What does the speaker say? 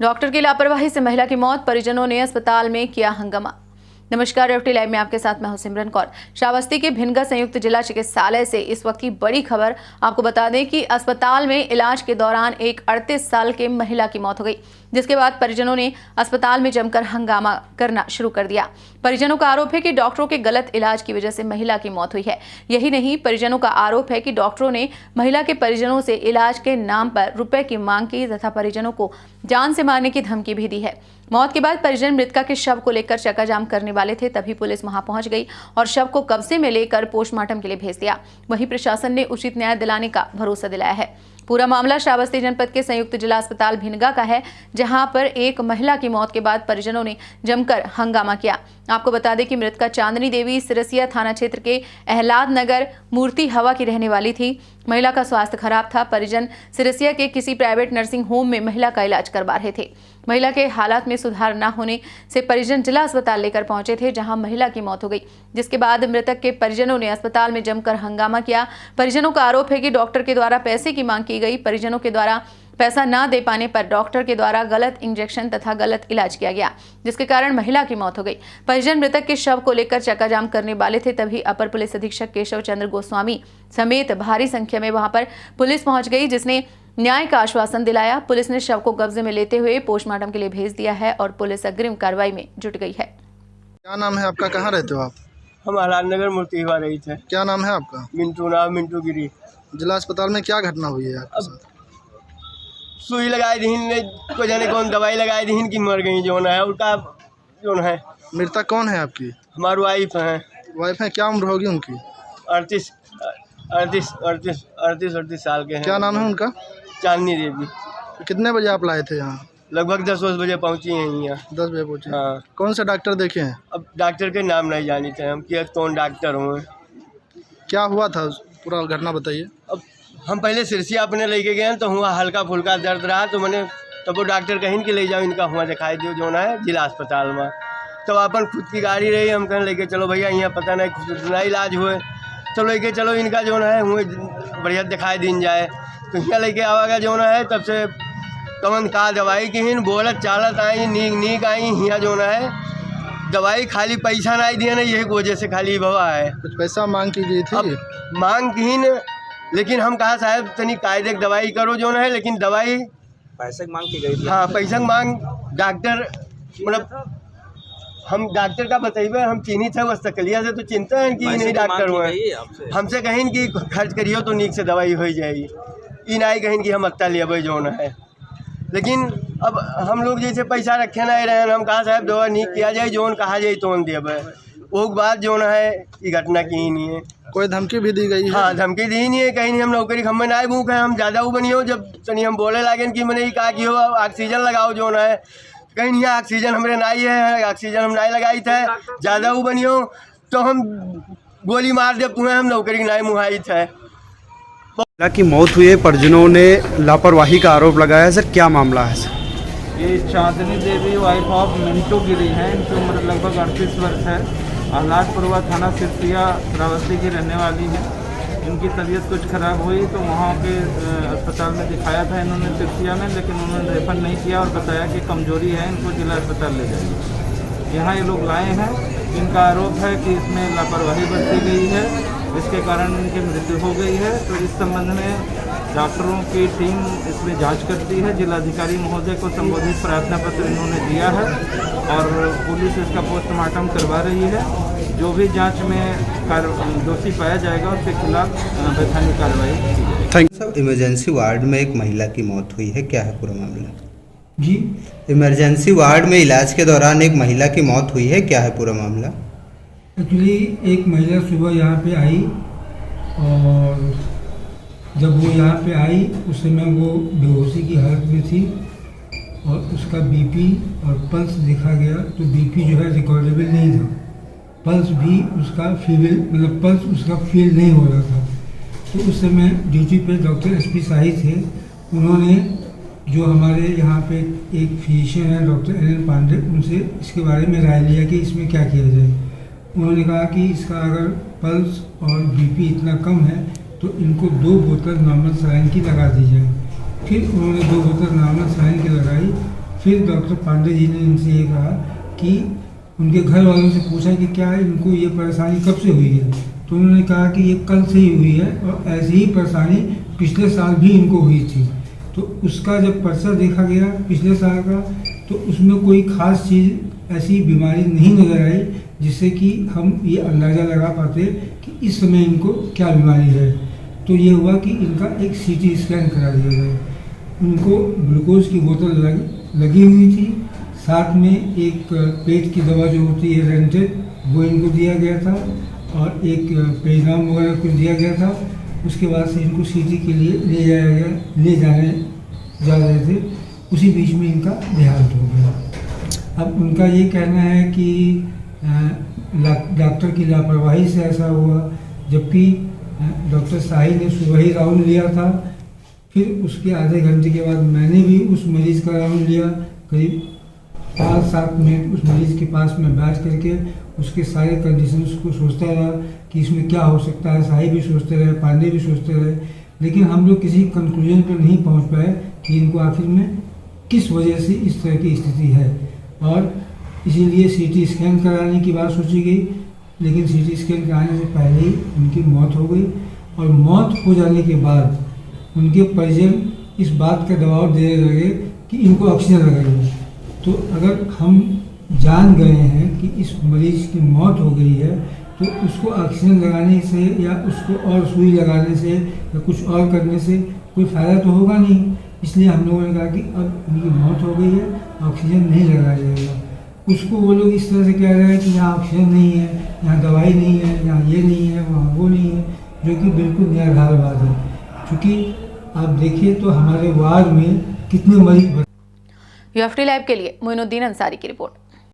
Doctor की लापरवाही से महिला की मौत, परिजनों ने अस्पताल में किया हंगामा। नमस्कार, रेवटी लाइव में आपके साथ मैं हूं सिमरन कौर। श्रावस्ती के भिनगा संयुक्त जिला चिकित्सालय से इस वक्त की बड़ी खबर। आपको बता दें कि अस्पताल में इलाज के दौरान एक 38 साल के महिला की मौत हो गई, जिसके बाद परिजनों ने अस्पताल में जमकर हंगामा करना शुरू कर दिया। परिजनों का आरोप है कि डॉक्टरों के गलत इलाज की वजह से महिला की मौत हुई है। यही नहीं, परिजनों का आरोप है कि डॉक्टरों ने महिला के परिजनों से इलाज के नाम पर रुपए की मांग की तथा परिजनों को जान से मारने की धमकी भी दी है। मौत के बाद परिजन मृतका के शव को लेकर चक्काजाम करने वाले थे, तभी पुलिस वहां पहुंच गई और शव को कब्जे में लेकर पोस्टमार्टम के लिए भेज दिया। वहीं प्रशासन ने उचित न्याय दिलाने का भरोसा दिलाया है। पूरा मामला श्रावस्ती जनपद के संयुक्त जिला अस्पताल भिनगा का है, जहां पर एक महिला की मौत के बाद परिजनों ने जमकर हंगामा किया। आपको बता दें कि मृतका चांदनी देवी सिरसिया थाना क्षेत्र के अहलाद नगर मूर्ति हवा की रहने वाली थी। महिला का स्वास्थ्य खराब था। परिजन सिरसिया के किसी प्राइवेट नर्सिंग होम में महिला का इलाज करवा रहे थे। महिला के हालात में सुधार न होने से परिजन जिला अस्पताल लेकर पहुंचे थे, जहां महिला की मौत हो गई, जिसके बाद मृतक के परिजनों ने अस्पताल में जमकर हंगामा किया। परिजनों का आरोप है कि डॉक्टर के द्वारा पैसे की मांग की गई। परिजनों के द्वारा पैसा न दे पाने पर डॉक्टर के द्वारा गलत इंजेक्शन तथा गलत इलाज किया गया, जिसके कारण महिला की मौत हो गई। परिजन मृतक के शव को लेकर चक्काजाम करने वाले थे, तभी अपर पुलिस अधीक्षक केशव चंद्र गोस्वामी समेत भारी संख्या में वहां पर पुलिस पहुंच गई, जिसने न्याय का आश्वासन दिलाया। पुलिस ने शव को कब्जे में लेते हुए पोस्टमार्टम के लिए भेज दिया है और पुलिस अग्रिम कार्रवाई में जुट गई है। क्या नाम है आपका? कहाँ रहते हो आप? हम अहलाद नगर मूर्ति हवा रही थे। क्या नाम है आपका? मिंटू गिरी। जिला अस्पताल में क्या घटना हुई है आपके साथ? सुई लगाई दीन को जाने कौन दवाई लगाई दीन की मर गई जो है उनका जो है। मृतक कौन है आपकी? हमारी वाइफ है। वाइफ है? क्या उम्र होगी उनकी? 38 साल के हैं। क्या नाम है उनका? चांदनी देवी। कितने बजे आप लाए थे यहाँ? लगभग 10 बजे पहुँची हैं यहाँ। 10 बजे पहुँचे? हाँ। कौन से डॉक्टर देखे हैं? अब डॉक्टर के नाम नहीं जानी थे हम कि कौन डॉक्टर हुए। क्या हुआ था, पूरा घटना बताइए। अब हम पहले सिरसिया अपने लेके गए तो हुआ हल्का फुल्का दर्द रहा, तो मैंने तब वो डॉक्टर कहीं कि ले जाओ इनका हुआ दिखाई दो जो है जिला अस्पताल में। तो अपन खुद की गाड़ी रही, हम कहीं लेके चलो भैया यहाँ पता नहीं कुछ ना इलाज हुए, तो लेके चलो इनका जो है हुए बढ़िया दिखाई दिन जाए। तो यहाँ लेके आवागा जो है तब से कमन का दवाई की हिन बोलत चालत आई नीक आई। यहाँ जो है दवाई खाली पैसा नहीं दिया ना, यही वजह से खाली भवा है। कुछ पैसा मांग की गई थी? मांग की न, लेकिन हम कहा साहब तनी कायदे दवाई करो जो है, लेकिन दवाई पैसे की मांग की गई थी। हाँ, पैसा मांग। डॉक्टर मतलब हम डॉक्टर का बताइए, हम चिन्हित है बस तकलिया से तो चिंता है कि नहीं डॉक्टर हुए। हमसे कहें कि खर्च करियो तो नीक से दवाई हो जाएगी, इन आई कहें कि हम अत्ता लिया जो है। लेकिन अब हम लोग जैसे पैसा रखे नहीं रहे, हम कहा साहब दवा नहीं किया जाए जो कहा जाए तो देव। वो बात जो है ये घटना की ही नहीं है। कोई धमकी भी दी गई है? हाँ, धमकी दी नहीं है कहीं नहीं। हम नौकरी खम्मे ना भूख है, हम ज़्यादा वो बनी हो जब तनी हम बोले लगे कि मैंने ये कहा कि हो ऑक्सीजन लगाओ जो है, कहीं नहीं ऑक्सीजन हमारे नाई है, ऑक्सीजन हम नहीं लगाई थे। ज़्यादा वो बनी हो तो हम गोली मार दे तुम्हें, हम नौकरी नाई मुहाई थे। महिला की मौत हुई है, परिजनों ने लापरवाही का आरोप लगाया है। सर क्या मामला है सर? ये चांदनी देवी वाइफ ऑफ मिंटू गिरी हैं। इनकी उम्र लगभग 38 वर्ष है। अहलादपुरवा थाना सिरसिया श्रावस्ती की रहने वाली है। इनकी तबीयत कुछ खराब हुई तो वहाँ के अस्पताल में दिखाया था इन्होंने सिरसिया में, लेकिन उन्होंने रेफर नहीं किया और बताया कि कमजोरी है, इनको जिला अस्पताल ले जाइए। यहाँ ये लोग लाए हैं। इनका आरोप है कि इसमें लापरवाही बरती गई है, इसके कारण इनकी मृत्यु हो गई है। तो इस संबंध में डॉक्टरों की टीम इसमें जांच करती है। जिलाधिकारी महोदय को संबोधित प्रार्थना पत्र इन्होंने दिया है और पुलिस इसका पोस्टमार्टम करवा रही है। जो भी जांच में दोषी पाया जाएगा उसके खिलाफ वैधानिक कार्रवाई की जाएगी। Thank you. इमरजेंसी वार्ड में एक महिला की मौत हुई है, क्या है पूरा मामला? जी, इमरजेंसी वार्ड में इलाज के दौरान एक महिला की मौत हुई है, क्या है पूरा मामला? एक्चुअली एक महिला सुबह यहाँ पे आई और जब वो यहाँ पे आई उस समय वो बेहोशी की हालत में थी और उसका बीपी और पल्स देखा गया तो बीपी जो है रिकॉर्डेबल नहीं था। पल्स भी उसका पल्स उसका फील नहीं हो रहा था। तो उस समय ड्यूटी पे डॉक्टर एसपी शाही थे। उन्होंने जो हमारे यहाँ पे एक फिजिशियन है डॉक्टर NN पांडे, उनसे इसके बारे में राय लिया कि इसमें क्या किया जाए। उन्होंने कहा कि इसका अगर पल्स और बीपी इतना कम है तो इनको 2 बोतल नॉर्मल सलाइन की लगा दी जाए। फिर उन्होंने 2 बोतल नॉर्मल सलाइन की लगाई फिर डॉक्टर पांडे जी ने इनसे ये कहा कि उनके घर वालों से पूछा कि क्या इनको ये परेशानी कब से हुई है, तो उन्होंने कहा कि ये कल से ही हुई है और ऐसी ही परेशानी पिछले साल भी इनको हुई थी। तो उसका जब पर्चा देखा गया पिछले साल का, तो उसमें कोई ख़ास चीज़ ऐसी बीमारी नहीं नजर आई जिससे कि हम ये अंदाज़ा लगा पाते कि इस समय इनको क्या बीमारी है। तो ये हुआ कि इनका एक CT स्कैन करा दिया गया। उनको ग्लूकोज की बोतल लगी हुई थी, साथ में एक पेट की दवा जो होती है रेंटेड वो इनको दिया गया था और एक पेगाम वगैरह कुछ दिया गया था। उसके बाद से इनको CT के लिए ले जाने जा रहे थे, उसी बीच में इनका देहांत हो गया। अब उनका ये कहना है कि डॉक्टर की लापरवाही से ऐसा हुआ, जबकि डॉक्टर शाही ने सुबह ही राउंड लिया था। फिर उसके आधे घंटे के बाद मैंने भी उस मरीज़ का राउंड लिया, करीब 5-7 मिनट उस मरीज़ के पास में बैठ करके उसके सारे कंडीशंस को सोचता रहा कि इसमें क्या हो सकता है। शाही भी सोचते रहे, पांडे भी सोचते रहे, लेकिन हम लोग किसी कंक्लूजन पर नहीं पहुंच पाए कि इनको आखिर में किस वजह से इस तरह की स्थिति है। और इसीलिए CT स्कैन कराने की बात सोची गई, लेकिन CT स्कैन कराने से पहले ही उनकी मौत हो गई। और मौत हो जाने के बाद उनके परिजन इस बात का दबाव देने लगे कि इनको ऑक्सीजन लगाइए। तो अगर हम जान गए हैं कि इस मरीज़ की मौत हो गई है, तो उसको ऑक्सीजन लगाने से या उसको और सुई लगाने से या कुछ और करने से कोई फ़ायदा तो होगा नहीं। इसलिए हम लोगों ने कहा कि अब उनकी मौत हो गई है, ऑक्सीजन नहीं लगाया जाएगा। उसको वो लोग इस तरह से कह रहे हैं कि यहाँ ऑक्सीजन नहीं है, यहाँ दवाई नहीं है, यहाँ ये नहीं है, वहाँ वो नहीं है, जो कि बिल्कुल निराधार बात है। क्योंकि आप देखिए तो हमारे वार्ड में कितने मरीज। UFT लाइव के लिए मोइनुद्दीन अंसारी की रिपोर्ट।